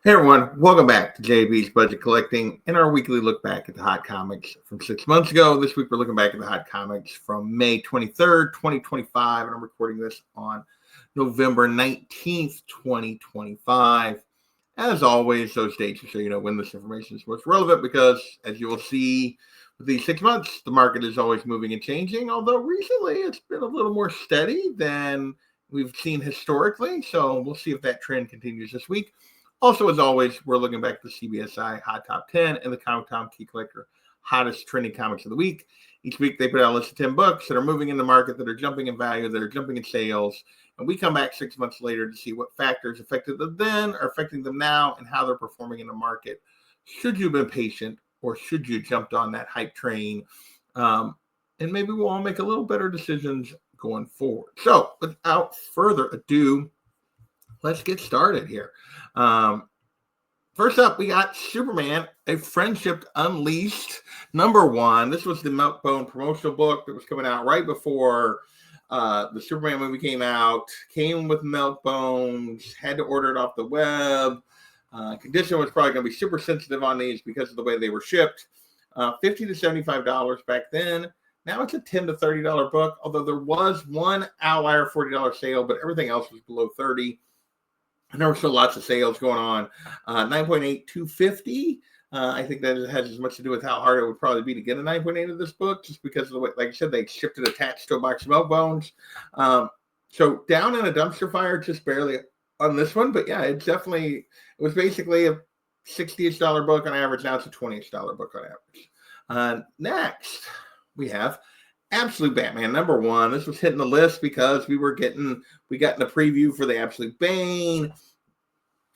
Hey everyone, welcome back to JB's Budget Collecting and our weekly look back at the hot comics from 6 months ago. This week we're looking back at the hot comics from May 23rd, 2025, and I'm recording this on November 19th, 2025. As always, those dates are so you know when this information is most relevant because, as you will see with these 6 months, the market is always moving and changing, although recently it's been a little more steady than we've seen historically. So we'll see if that trend continues this week. Also, as always, we're looking back at the CBSI Hot Top 10 and the Comic Tom Key Collector Hottest Trending Comics of the Week. Each week, they put out a list of 10 books that are moving in the market, that are jumping in value, that are jumping in sales. And we come back 6 months later to see what factors affected them then, are affecting them now, and how they're performing in the market. Should you have been patient, or should you have jumped on that hype train? And maybe we'll all make a little better decisions going forward. So, without further ado, let's get started here. First up, we got Superman, A Friendship Unleashed, #1. This was the Milkbone promotional book that was coming out right before the Superman movie came out. Came with Milkbones, had to order it off the web. Condition was probably going to be super sensitive on these because of the way they were shipped. $50 to $75 back then. Now it's a $10 to $30 book, although there was one outlier $40 sale, but everything else was below $30. And there were still lots of sales going on. 9.8, $250. I think that has as much to do with how hard it would probably be to get a 9.8 of this book, just because of the way, like I said, they shipped it attached to a box of milk bones. So down in a dumpster fire, just barely on this one. But yeah, it was basically a $60-ish book on average. Now it's a $20-ish book on average. Next, we have Absolute Batman #1. This was hitting the list because we got in a preview for the Absolute Bane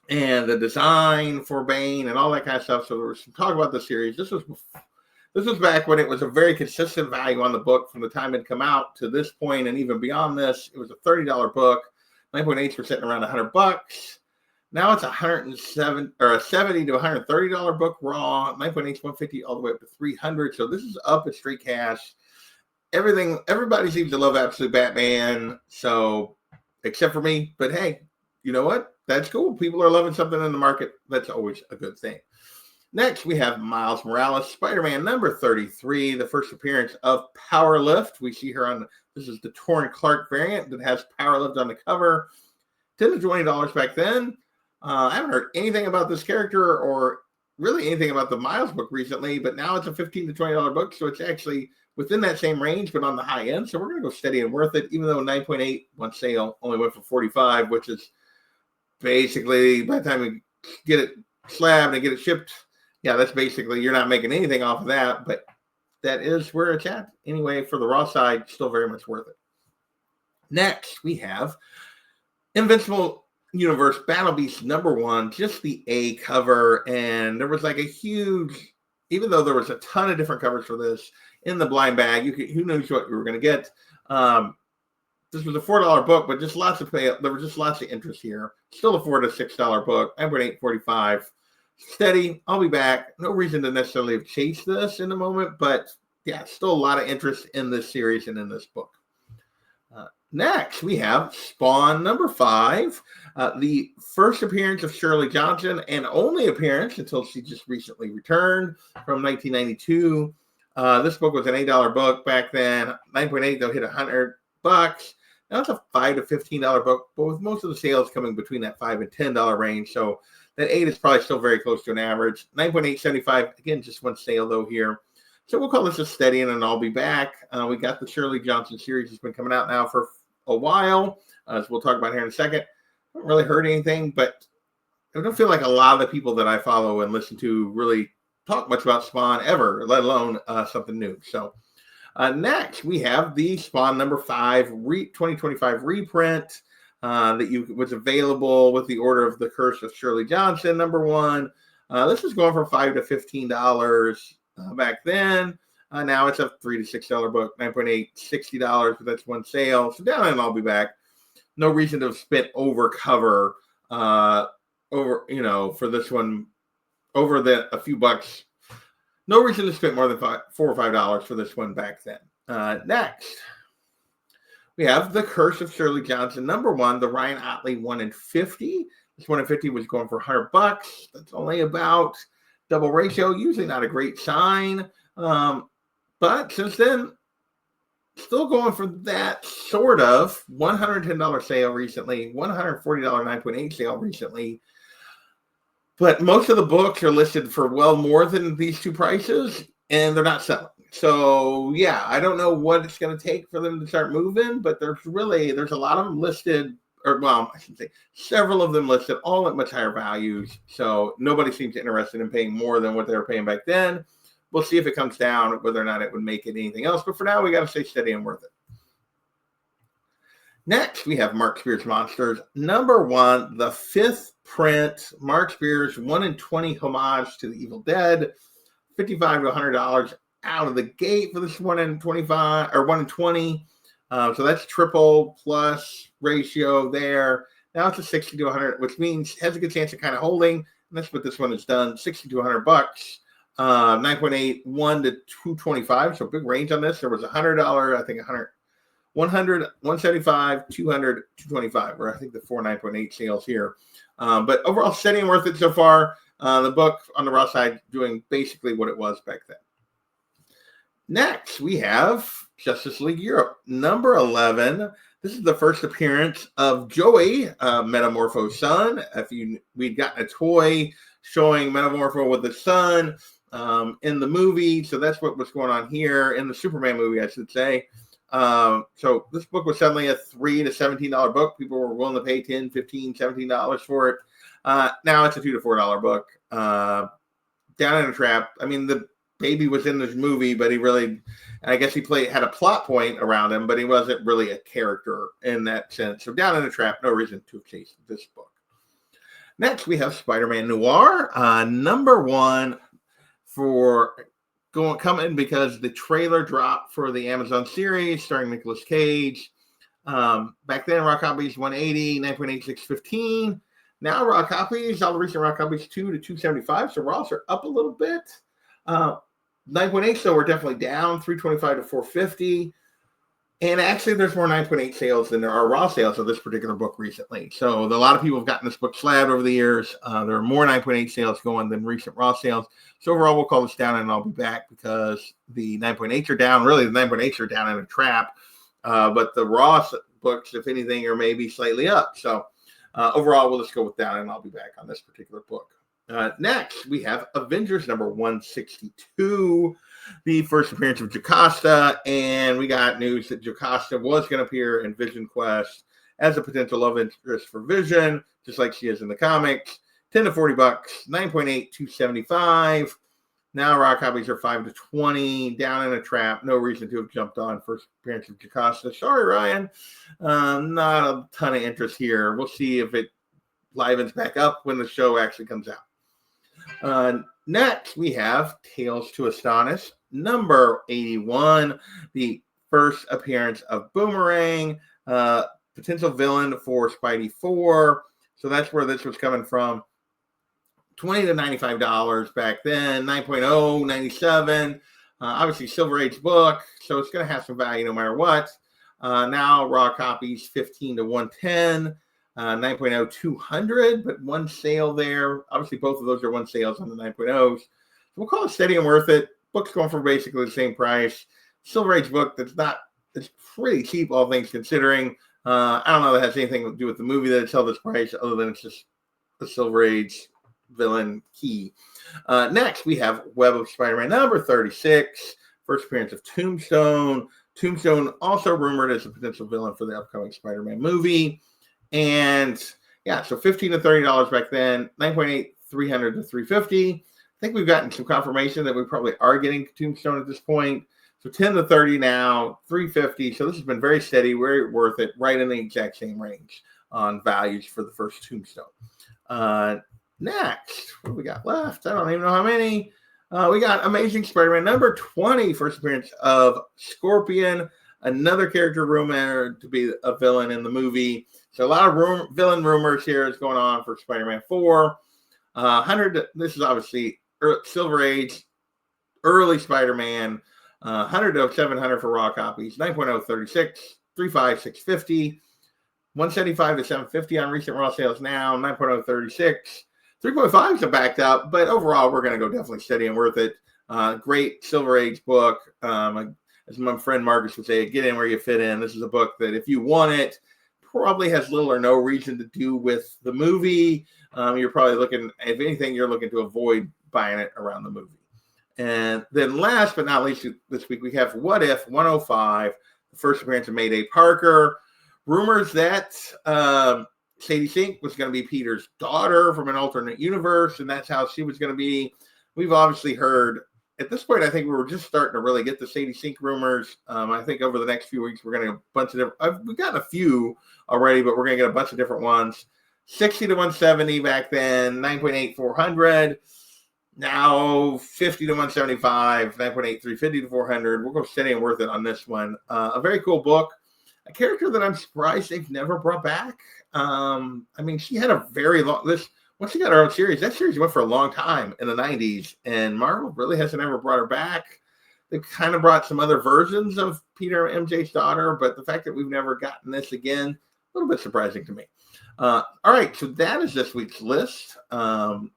and the design for Bane and all that kind of stuff. So there was some talk about the series. This was back when it was a very consistent value on the book from the time it come out to this point, and even beyond this. It was a $30 book. 9.8s were sitting around $100. Now it's a $70 to $130 book raw. 9.8s $150 all the way up to $300. So this is up at straight cash. Everybody seems to love Absolute Batman, so except for me. But hey, you know what? That's cool. People are loving something in the market. That's always a good thing. Next, we have Miles Morales, Spider-Man #33, the first appearance of Powerlift. We see her this is the Torrin Clark variant that has Powerlift on the cover. $10 to $20 back then. I haven't heard anything about this character or really anything about the Miles book recently, but now it's a $15 to $20 book, so it's actually within that same range, but on the high end. So we're going to go steady and worth it, even though 9.8 one sale only went for 45, which is basically, by the time we get it slabbed and get it shipped, yeah, that's basically, you're not making anything off of that, but that is where it's at. Anyway, for the raw side, still very much worth it. Next, we have Invincible Universe Battle Beast #1, just the A cover, and there was like a huge, even though there was a ton of different covers for this in the blind bag, who knows what you were going to get. This was a $4 book, but just lots of there were just lots of interest here. Still a $4 to $6 book. 9.8, 45. Steady. I'll be back. No reason to necessarily have chased this in the moment, but yeah, still a lot of interest in this series and in this book. Next, we have Spawn #5, the first appearance of Shirley Johnson and only appearance until she just recently returned from 1992. This book was an $8 book back then. 9.8, they'll hit $100. Now it's a $5 to $15 book, but with most of the sales coming between that $5 and $10 range. So that 8 is probably still very close to an average. 9.8, 75. Again, just one sale though here. So we'll call this a steady, and then I'll be back. We got the Shirley Johnson series. It's been coming out now for a while, as we'll talk about here in a second. I haven't really heard anything, but I don't feel like a lot of the people that I follow and listen to really talk much about Spawn ever, let alone something new. So next, we have the Spawn #5 2025 reprint that was available with the order of The Curse of Shirley Johnson #1. This is going for $5 to $15 back then. Now it's a $3 to $6 book. 9.8, $60, but that's one sale. So down and I'll be back. No reason to have spent over cover for this one over a few bucks. No reason to spend more than $4 or $5 for this one back then. Next, we have The Curse of Shirley Johnson #1, the Ryan Otley 1 in 50. This 1 in 50 was going for $100. That's only about double ratio. Usually not a great sign. But since then, still going for that sort of $110 sale recently, $140 9.8 sale recently. But most of the books are listed for well more than these two prices, and they're not selling. So yeah, I don't know what it's going to take for them to start moving, but there's a lot of them listed, or well, I should say several of them listed, all at much higher values. So nobody seems interested in paying more than what they were paying back then. We'll see if it comes down, whether or not it would make it anything else. But for now, we got to stay steady and worth it. Next, we have Mark Spears Monsters. Number 1, the 5th print. Mark Spears 1 in 20 homage to the Evil Dead. $55 to $100 out of the gate for this 1 in 25 or 1 in 20. So that's triple plus ratio there. Now it's a 60 to 100, which means has a good chance of kind of holding. And that's what this one has done. 60 to $100. 9.8, 1 to 225. So big range on this. There was $100, I think 100, 100, 175, 200, 225, or I think the 4 9.8 sales here. But overall, steady and worth it so far. The book on the raw side doing basically what it was back then. Next, we have Justice League Europe, number 11. This is the first appearance of Joey, Metamorpho's son. We'd gotten a toy showing Metamorpho with the son in the movie, so that's what was going on here in the Superman movie, I should say. So this book was suddenly a $3 to $17 book. People were willing to pay $10, $15, $17 for it. Now it's a $2 to $4 book. Down in a Trap. I mean, the baby was in this movie, but I guess he had a plot point around him, but he wasn't really a character in that sense. So Down in a Trap, no reason to chase this book. Next, we have Spider-Man Noir, number 1 coming because the trailer dropped for the Amazon series starring Nicolas Cage. Back then, raw copies 180, 9.8, 615. Now raw copies, all the recent raw copies, 2 to 275. So raws are up a little bit. 9.8, so we're definitely down, 325 to 450. And actually, there's more 9.8 sales than there are raw sales of this particular book recently. So a lot of people have gotten this book slabbed over the years. There are more 9.8 sales going than recent raw sales. So overall, we'll call this down, and I'll be back because the 9.8s are down. Really, the 9.8s are down in a trap. But the raw books, if anything, are maybe slightly up. So overall, we'll just go with down, and I'll be back on this particular book. Next, we have Avengers number 162, the first appearance of Jocasta, and we got news that Jocasta was going to appear in Vision Quest as a potential love interest for Vision, just like she is in the comics. $10 to $40, 9.8, 275. Now raw copies are 5 to 20, Down in a Trap. No reason to have jumped on first appearance of Jocasta. Sorry, Ryan. Not a ton of interest here. We'll see if it livens back up when the show actually comes out. Next, we have Tales to Astonish, number 81, the first appearance of Boomerang, potential villain for Spidey 4. So that's where this was coming from. $20 to $95 back then, 9.0, 97. Obviously, Silver Age book, so it's going to have some value no matter what. Now, raw copies, 15 to 110. 9.0, 200, but one sale there. Obviously, both of those are one sales on the 9.0s. So we'll call it steady and worth it. Book's going for basically the same price. Silver Age book it's pretty cheap, all things considering. I don't know if that has anything to do with the movie that it's held this price, other than it's just the Silver Age villain key. Next, we have Web of Spider-Man number 36, first appearance of Tombstone. Tombstone also rumored as a potential villain for the upcoming Spider-Man movie. And yeah, so $15 to $30 back then, 9.8, 300 to 350. I think we've gotten some confirmation that we probably are getting Tombstone at this point. So 10 to 30 now, 350. So this has been very steady, very worth it, right in the exact same range on values for the first Tombstone. Next, what do we got left? I don't even know how many. We got Amazing Spider-Man number 20, first appearance of Scorpion, another character rumored to be a villain in the movie. So a lot of villain rumors here is going on for Spider-Man 4. 100. This is obviously Silver Age, early Spider-Man. 100 to 700 for raw copies. 9.0, 36, 3.5, 650. $175 to $750 on recent raw sales now. 9.0 36. 3.5s are backed up, but overall, we're going to go definitely steady and worth it. Great Silver Age book. As my friend Marcus would say, get in where you fit in. This is a book that if you want it, probably has little or no reason to do with the movie. You're probably looking, if anything, you're looking to avoid buying it around the movie. And then last but not least this week, we have What If 105, the first appearance of Mayday Parker. Rumors that Sadie Sink was going to be Peter's daughter from an alternate universe, and that's how she was going to be. We've obviously heard, at this point, I think we were just starting to really get the Sadie Sink rumors. I think over the next few weeks, we're going to get a bunch of different, we've gotten a few already, but we're going to get a bunch of different ones. 60 to 170 back then, 9.8, 400. Now 50 to 175, 9.8, 350 to 400. We'll go steady and worth it on this one. A very cool book. A character that I'm surprised they've never brought back. I mean, she had a very long list. Once she got her own series, that series went for a long time in the 90s, and Marvel really hasn't ever brought her back. They've kind of brought some other versions of Peter and MJ's daughter, but the fact that we've never gotten this again, a little bit surprising to me. All right, so that is this week's list. Ton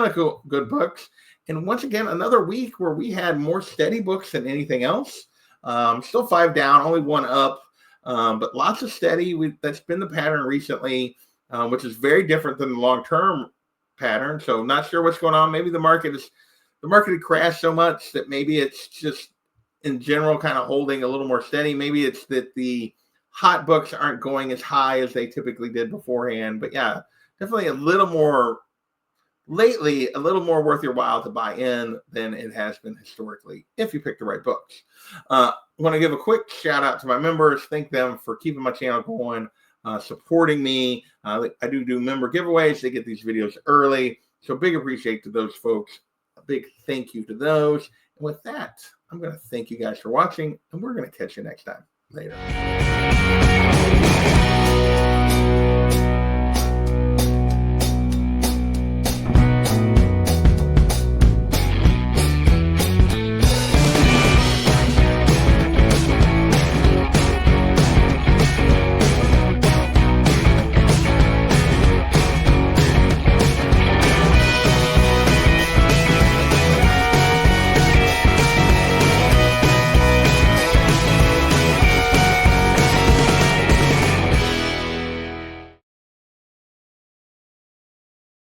of good books. And once again, another week where we had more steady books than anything else. Still 5 down, only 1 up. But lots of steady. That's been the pattern recently, which is very different than the long-term pattern. So not sure what's going on. Maybe the market had crashed so much that maybe it's just in general kind of holding a little more steady. Maybe it's that the hot books aren't going as high as they typically did beforehand. But yeah, definitely a little more worth your while to buy in than it has been historically if you pick the right books. I want to give a quick shout out to my members. Thank them for keeping my channel going, supporting me. I do member giveaways. They get these videos early. So big appreciate to those folks. A big thank you to those. And with that, I'm going to thank you guys for watching, and we're going to catch you next time. Later.